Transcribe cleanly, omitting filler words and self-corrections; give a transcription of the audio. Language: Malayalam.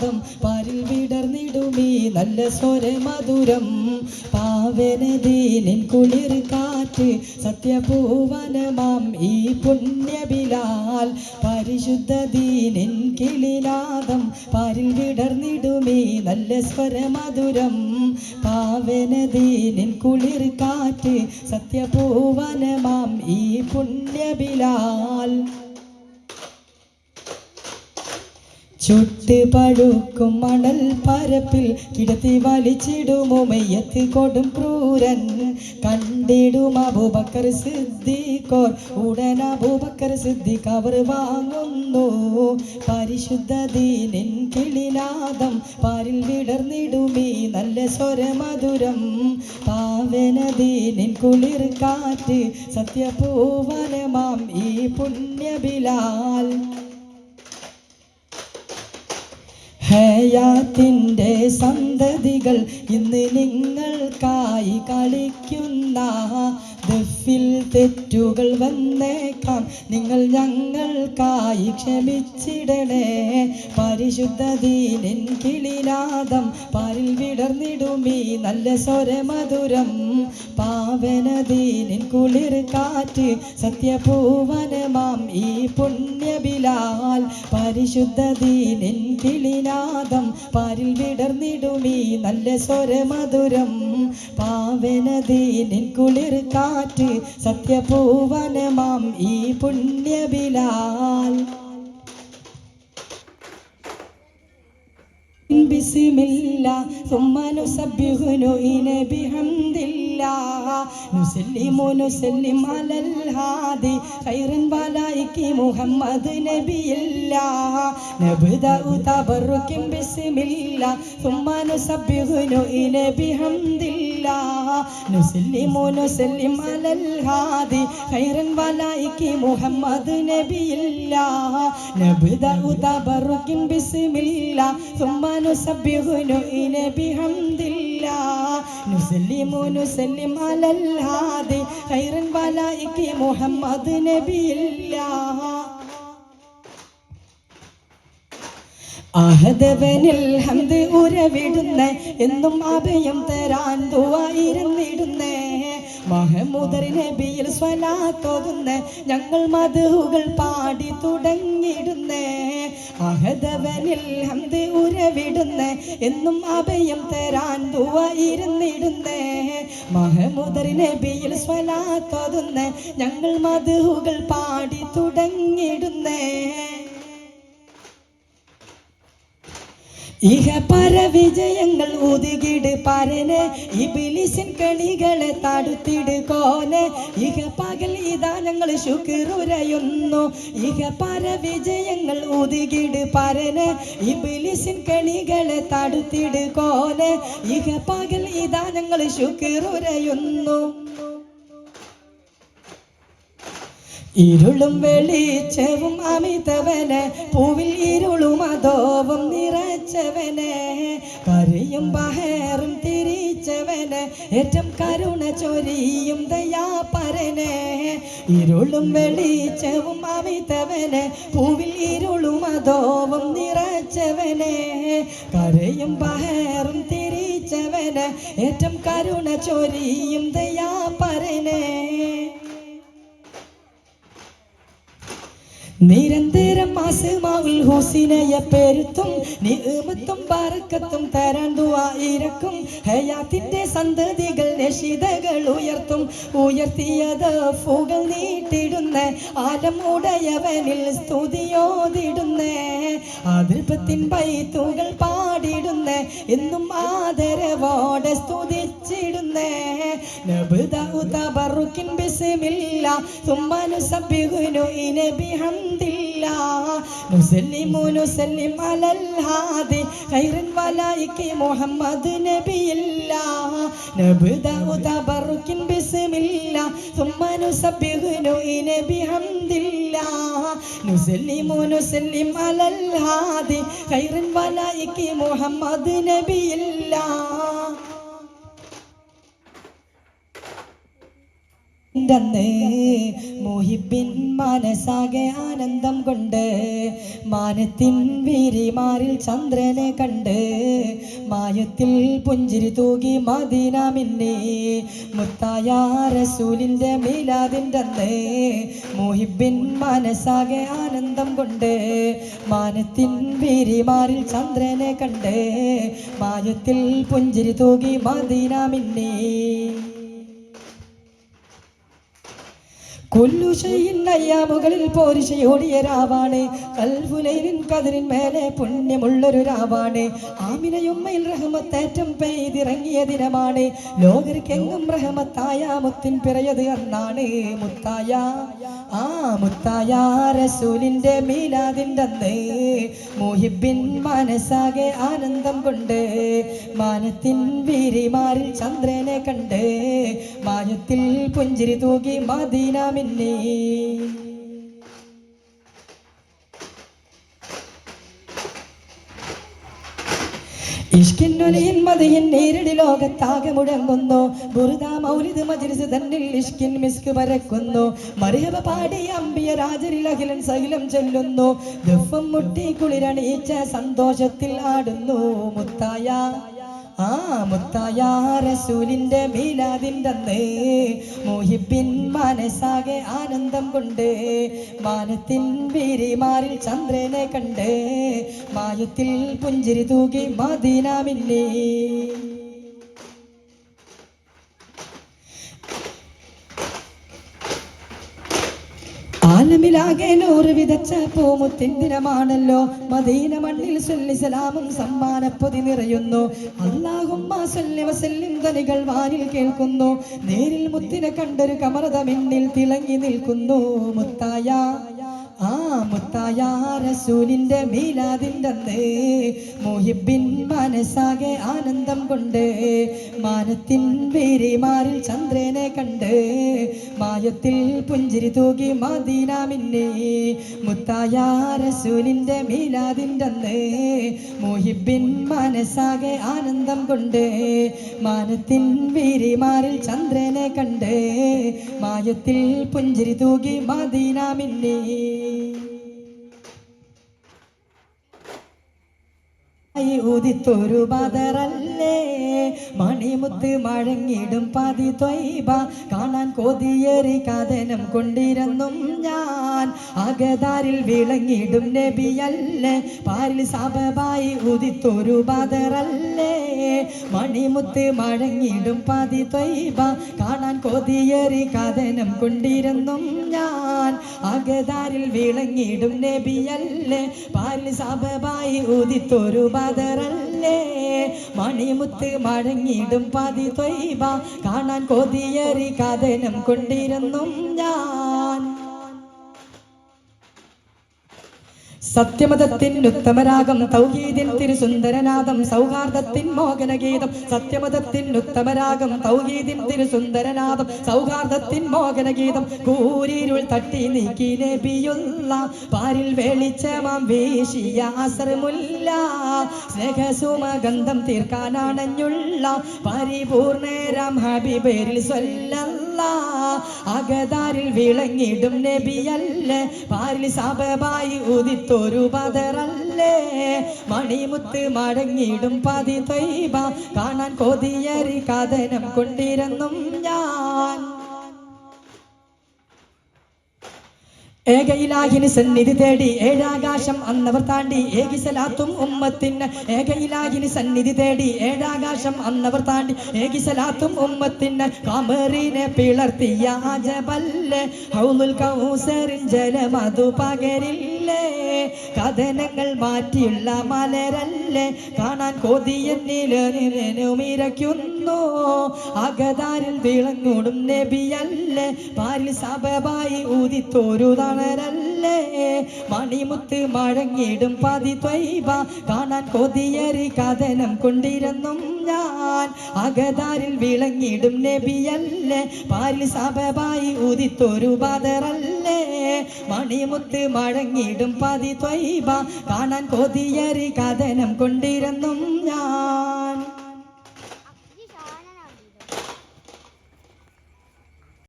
കിളിനാദം പാരിൽ വിടർന്നിടുമീ നല്ല സ്വരമധുരം പാവനദീനിൻ കുളിർ കാറ്റ് സത്യപൂവനമാം ഈ പുണ്യബിലാൽ പരിശുദ്ധ ദീനിൻ കിളിനാദം പാരിൽ വിടർന്നിടുമീ നല്ല സ്വരമധുരം പാവനദീനിൻ കുളിർ കാറ്റ് സത്യപൂവനമാം ഈ പുണ്യബിലാൽ ചുട്ട് പഴുക്കും മണൽ പരപ്പിൽ കിടത്തി വലിച്ചിടുമോ മയ്യത്ത് കൊടും ക്രൂരൻ കണ്ടിടും അബൂബക്കർ സിദ്ദീഖോർ ഉടൻ അബൂബക്കർ സിദ്ദീഖ് അവർ വാങ്ങുന്നു പരിശുദ്ധ ദീനിൻ കിളിനാദം പാരിൽ വിടർന്നിടുമീ നല്ല സ്വരമധുരം പാവന ദീനിൻ കുളിർ കാറ്റ് സത്യപൂവനമാം ഈ പുണ്യബിലാൽ ഹയാത്തിൻ്റെ സന്തതികൾ ഇന്ന് നിങ്ങൾക്കായി കളിക്കുന്ന ദഫിൽ തെറ്റുകൾ വന്നേക്കാം നിങ്ങൾ ഞങ്ങൾക്കായി ക്ഷമിച്ചിടണേ പരിശുദ്ധ ദീനിൻ കിളിനാദം പാരിൽ വിടർന്നിടുമീ നല്ല സ്വരമധുരം പാവന ദീനിൻ കുളിർ കാറ്റ് സത്യപൂവനമാം ഈ പുണ്യബിലാൽ പരിശുദ്ധ ദീനിൻ കിളിനാദം പാരിൽ വിടർന്നിടുമീ നല്ല സ്വരമധുരം പാവന ദീനിൻ കുളിർ കാറ്റ് സത്യപൂവനമാം ഈ പുണ്യബിലാൽ ബിസ്മില്ലാ ثم نسبح بحمد الله نسلم على الهادي خير البلايك محمد نبي الله نبدأ تبرك بسم الله ثم نسبح بحمد الله نسلم على الهادي خير البلايك محمد نبي الله نبدأ تبرك بسم الله ثم نسبح بحمد الله نسلم على الهادي خير البلايك محمد نبي الله ആഹദവനിൽ ഹംദ് ഉരവിടുന്നേ എന്നും അഭയം തരാൻ ദുആയിരുന്നിടുന്നേ മുഹമ്മദ് നബിയിൽ സ്വലാത്തോതുന്നേ ഞങ്ങൾ മദ്ഹുകൾ പാടി തുടങ്ങിടുന്നേ ആഹദവനിൽ ഹംദ് ഉരവിടുന്നേ എന്നും അഭയം തരാൻ ദുആയിരുന്നിടുന്നേ മുഹമ്മദ് നബിയിൽ സ്വലാത്തോതുന്നേ ഞങ്ങൾ മദ്ഹുകൾ പാടി തുടങ്ങിടുന്നേ ഇഹ പര വിജയങ്ങൾ ഉതുകിട് പരനെ ഇബ്ലീസിൻ കണികളെ തടുത്തിട് കോനെ ഇഹ പകൽ ഇതാ ഞങ്ങൾ ശുക്റുരയുന്നു ഇഹ പര വിജയങ്ങൾ ഉതുകിട് പരനെ ഇബ്ലീസിൻ കണികളെ തടുത്തിട് കോനെ ഇഹ പകൽ ഇതാ ഞങ്ങൾ ശുക്റുരയുന്നു ഇരുളും വെളിച്ചവും അമിതവനെ പൂവിൽ ഇരുളും അതോവും നിറച്ചവനെ കരയും ബഹറും തിരിച്ചവനെ ഏറ്റം കരുണ ചൊരിയും ദയാപരനെ ഇരുളും വെളിച്ചവും അമിതവനെ പൂവിൽ ഇരുളും അതോവും നിറച്ചവനെ കരയും ബഹറും തിരിച്ചവനെ ഏറ്റം കരുണ ചൊരിയും ദയാപരനെ നിരന്തരം അസ്മാഉൽ ഹുസ്നയെ പെരുത്തും നിഅമത്തും ബറക്കത്തും തരാൻ ദുആ ഇരക്കും ഹയാത്തിന്റെ സന്തതികൾ നശിതകൾ ഉയർത്തിയത് ഫുകൾ നീട്ടിടുന്നേ ആലം ഉടയവനിൽ സ്തുതിയോതിടുന്നേ ആദർഭത്തിൻ ബൈത്തുകൾ പാടിടുന്നേ എന്നും ആദരവോടെ സ്തുതിച്ചിടുന്നേ നബ്ദഉ തബറുക്കിൻ ബിസ്മില്ലാ ثم نسبح بحمد الله نسلم على الهادي خير الولائك محمد نبي الله نبدأ تبرك بسم الله ثم نسبح بحمد الله نسلم على الهادي خير الولائك محمد نبي الله മുഹിബിൻ മനസാകെ ആനന്ദം കൊണ്ട് മാനത്തിൻ വീരിമാരിൽ ചന്ദ്രനെ കണ്ട് മായത്തിൽ പുഞ്ചിരി തൂകി മദീന മിന്നി മുത്തായ റസൂലിന്റെ മീലാദിൻ്റെ അന്ന് മുഹിബിൻ മനസാകെ ആനന്ദം കൊണ്ട് മാനത്തിൻ വീരിമാരിൽ ചന്ദ്രനെ കണ്ട് മായത്തിൽ പുഞ്ചിരി തൂകി മദീന മിന്നി മുകളിൽ പോരിശയോടിയ രാവാണ് കൽഫുലൈലിൻ കതിരിൻ മേലെ പുണ്യമുള്ളൊരു രാവാണ് ആമിനയുമ്മയിൽ റഹ്മത്തേറ്റം പെയ്തിറങ്ങിയ ദിനമാണ് ലോകർക്കെങ്ങും റഹ്മത്തായ മുത്തിൻ പിറയത് അന്നാണ് മുത്തായ റസൂലിന്റെ മീലാദിൻ്റെ അന്ന് മുഹിബിൻ മനസാകെ ആനന്ദം കൊണ്ട് മാനത്തിൻ വീരിമാരിൽ ചന്ദ്രനെ കണ്ട് മായത്തിൽ പുഞ്ചിരി തൂകി മദീന മിന്നി ഇഷ്കിന്നൊലിയിൻ മതിയിൻ നേരിടി ലോകത്താകെ മുഴങ്ങുന്നു ബുറുദ മൗലിദ് മജ്ലിസ് തന്നിൽ ഇഷ്കിൻ മിസ്ക് പരക്കുന്നു മർഹബ പാടി അമ്പിയ രാജരിൽ അഖിലൻ സഹിലം ചെല്ലുന്നു ദഫും മുട്ടി കുളിരണീച്ച സന്തോഷത്തിൽ ആടുന്നു മുത്തായ റസൂലിന്റെ മീലാദിൻ്റെ അന്ന് മുഹിബിൻ മനസാകെ ആനന്ദം കൊണ്ട് മാനത്തിൻ വീരിമാരിൽ ചന്ദ്രനെ കണ്ട് മായത്തിൽ പുഞ്ചിരി തൂകി മദീന മിന്നി ആലമിലാകെ നൂറ് വിതച്ച പൂമുത്തിൻ ദിനമാണല്ലോ മദീന മണ്ണിൽ സല്ലി സലാമും സമ്മാനപ്പൊതി നിറയുന്നു അല്ലാഹുമ്മ സല്ലി വസല്ലിം ധ്വനികൾ വാനിൽ കേൾക്കുന്നു നേരിൽ മുത്തിനെ കണ്ടൊരു കമറത മിന്നിൽ തിളങ്ങി നിൽക്കുന്നു മുത്തായ റസൂലിന്റെ മീലാദിൻ്റെ അന്ന് മുഹിബിൻ മനസാകെ ആനന്ദം കൊണ്ട് മാനത്തിൻ വീരിമാരിൽ ചന്ദ്രനെ കണ്ട് മായത്തിൽ പുഞ്ചിരി തൂകി മദീന മിന്നി മുത്തായ റസൂലിന്റെ മീലാദിൻ്റെ അന്ന് മുഹിബിൻ മനസാകെ ആനന്ദം കൊണ്ട് മാനത്തിൻ വീരിമാരിൽ ചന്ദ്രനെ കണ്ട് മായത്തിൽ പുഞ്ചിരി തൂകി മദീന മിന്നി ൂതിത്തൊരു ബദറല്ലേ മണിമുത്ത് മഴങ്ങിടും പതി ത്വയ്ബ കാണാൻ കൊതിയേറി കഥനം കൊണ്ടിരുന്നും ഞാൻ അകതാരിൽ വിളങ്ങിടും നബിയല്ലേ പാരിൽ സബബായി ഉദിത്തൊരു ബദറല്ലേ മണിമുത്ത് മഴങ്ങിടും പതി ത്വയ്ബ കാണാൻ കൊതിയേറി കഥനം കൊണ്ടിരുന്നും ഞാൻ അകതാരിൽ വിളങ്ങിടും നബിയല്ലേ പാരിൽ സബബായി ഉദിത്തൊരു ബദറല്ലേ മണിമുത്ത് മഴങ്ങിടും പതി ത്വയ്ബ കാണാൻ കൊതിയേറി കഥനം കൊണ്ടിരുന്നും ഞാൻ സത്യമതത്തിൻ ഉത്തമരാഗം തൗഹീദിൻ തിരുസുന്ദരനാദം സൗഹാർദ്ദത്തിൻ മോഹനഗീതം സത്യമതത്തിൻ ഉത്തമരാഗം തൗഹീദിൻ തിരുസുന്ദരനാദം സൗഹാർദ്ദത്തിൻ മോഹനഗീതം കൂരിരുൾ തട്ടി നീക്കി നബിയുള്ള പാരിൽ വെളിച്ചമാം വീശിയ അസർമുല്ല സ്നേഹസുമഗന്ധം തീർക്കാനാണഞ്ഞുള്ള പരിപൂർണേരം ഹബീബേരിൽ സ്വല്ലല്ലാഹ് അകതാരിൽ വിളങ്ങിടും നബിയല്ലേ പാരിൽ സബബായി ഉദിത്തൊരു ബദറല്ലേ മണിമുത്ത് മടങ്ങിടും പതി ത്വയ്ബ കാണാൻ കൊതിയേറി കഥനം കൊണ്ടിരുന്നും ഞാൻ ഏകയിലാഹിന് സന്നിധി തേടി ഏഴാകാശം അന്നവർ താണ്ടി ഏകിസലാത്തും ഉമ്മത്തിന് ഏകയിലാഹിന് സന്നിധി തേടി ഏഴാകാശം അന്നവർ താണ്ടി ഏകിസലാത്തും ഉമ്മത്തിന് കമറിനെ പിളർത്തിയ അജബല്ലേ ഹൗലുൽ കൗസറിൻ ജലമതു പകരില്ലേ കഥനങ്ങൾ മാറ്റിയുള്ള മലരല്ലേ കാണാൻ കൊതിയെന്നിലുമിരയ്ക്കുന്നു അകതാരിൽ വിളങ്ങൂടും നബിയല്ലേ പാരിൽ സബബായി ഊതിത്തോരു തണരല്ലേ മണിമുത്ത് മഴങ്ങിടും പതി ത്വയ്ബ കാണാൻ കൊതിയേറി കഥനം കൊണ്ടിരുന്നും ഞാൻ അകതാരിൽ വിളങ്ങിടും നബിയല്ലേ പാരിൽ സബബായി ഉദിത്തൊരു ബദറല്ലേ മണിമുത്ത് മഴങ്ങിടും പതി ത്വയ്ബ കാണാൻ കൊതിയേറി കഥനം കൊണ്ടിരുന്നും ഞാൻ